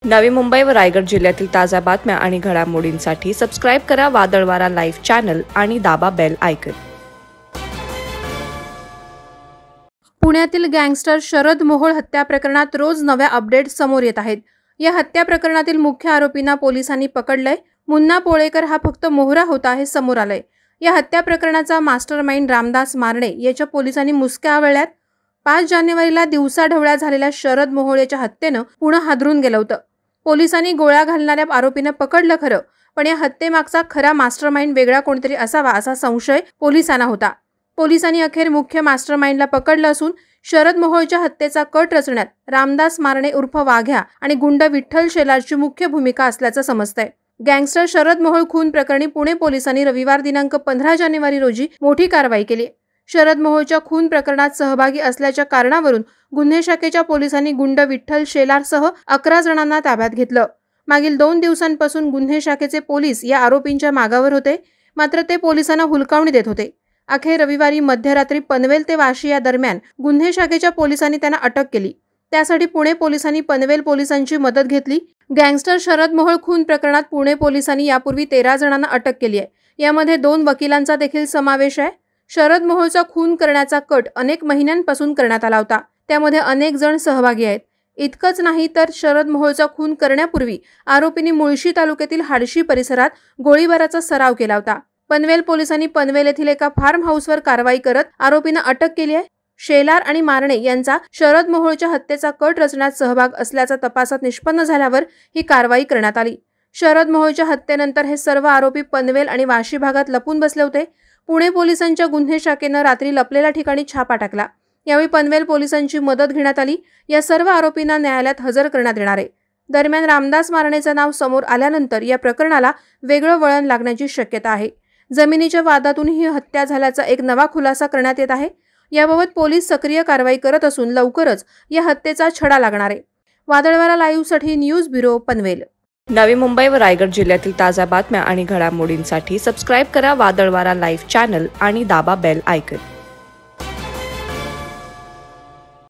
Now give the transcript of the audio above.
नवी मुंबई व रायगड जिल्ह्यातील ताज्या बातम्या आणि घडामोडींसाठी सबस्क्राइब करा वादळवारा लाईव्ह चॅनल आणि दाबा बेल आयकॉन। पुण्यातील गँगस्टर शरद मोहोळ हत्या प्रकरणात रोज नव्या अपडेट समोर येत आहेत। या हत्या प्रकरणातील मुख्य आरोपींना पोलिसांनी पकडलंय। मुन्ना पोळेकर हा फक्त मोहरा होता हे समोर आलंय। या हत्या प्रकरणाचा मास्टरमाइंड रामदास मारणे याच्या पोलिसांनी मुसक्या आवळल्यात। 5 जानेवारीला दिवसाढवळ्या झालेल्या शरद मोहोळ याच्या हत्येनं पुणे हादरून गेलं होतं। पोलिसांनी गोळ्या घालणाऱ्या आरोपींना पकडलं खरं, पण या हत्येमागचा खरा मास्टरमाइंड वेगळा कोणतरी असावा असा संशय पोलिसांना होता। पोलिसांनी अखेर मुख्य मास्टरमाइंडला पकडलं असून शरद मोहोळच्या हत्येचा कट रचण्यात रामदास मारणे उर्फ वाघ्या आणि गुंड विठ्ठल शेलारची मुख्य भूमिका असल्याचं समजतंय। गँगस्टर शरद मोहोळ खून प्रकरणी पुणे पोलिसांनी रविवार दिनांक 15 जानेवारी रोजी मोठी कारवाई केली। शरद मोहोळच्या खून प्रकरणात सहभागी असल्याच्या कारणावरून गुन्हे शाखेच्या पोलिसांनी गुंड विठ्ठल शेलारसह 11 जणांना ताब्यात घेतलं। मागील 2 दिवसांपासून गुन्हे शाखेचे पोलीस या आरोपींच्या मागावर होते, मात्र ते पोलिसांना हुलकावणी देत होते। अखेर रविवारी मध्यरात्री पनवेल ते वाशी या दरम्यान गुन्हे शाखेच्या पोलिसांनी त्यांना अटक केली। त्यासाठी पुणे पोलिसांनी पनवेल पोलिसांची मदत घेतली। गँगस्टर शरद मोहोळ खून प्रकरणात पुणे पोलिसांनी यापूर्वी 13 जणांना अटक केली आहे। यामध्ये 2 वकिलांचा देखील समावेश आहे। शरद मोहोळचा खून करण्याचा कट अनेक महिन्यांपासून करण्यात आला होता, त्यामध्ये अनेक जण सहभागी आहेत। इतकंच नाही तर शरद मोहोळचा खून करण्यापूर्वी आरोपींनी मुळशी तालुक्यातील हाडशी परिसरात गोळीबाराचा सराव केला होता। पनवेल पोलिसांनी पनवेल येथील एका फार्म हाऊसवर कारवाई करत आरोपींना अटक केली आहे। शेलार आणि मारणे यांचा शरद मोहोळच्या हत्येचा कट रचण्यात सहभाग असल्याचा तपासात निष्पन्न झाल्यावर ही कारवाई करण्यात आली। शरद मोहोळच्या हत्येनंतर हे सर्व आरोपी पनवेल आणि वाशी भागात लपून बसले होते। पुणे पोलिसांच्या गुन्हे शाखेनं रात्री लपलेल्या ठिकाणी छापा टाकला। यावेळी पनवेल पोलिसांची मदत घेण्यात आली। या सर्व आरोपींना न्यायालयात हजर करण्यात येणार आहे। दरम्यान रामदास मारणेचं नाव समोर आल्यानंतर या प्रकरणाला वेगळं वळण लागण्याची शक्यता आहे। जमिनीच्या वादातून ही हत्या झाल्याचा एक नवा खुलासा करण्यात येत आहे। याबाबत पोलीस सक्रिय कारवाई करत असून लवकरच या हत्येचा छडा लागणार आहे। वादळवारा लाईव्हसाठी न्यूज ब्युरो पनवेल। नवी मुंबई व रायगड जिल्ह्यातील ताज्या बातम्या आणि घडामोडींसाठी सबस्क्राइब करा वादळवारा लाईव्ह चॅनल आणि दाबा बेल आयकॉन।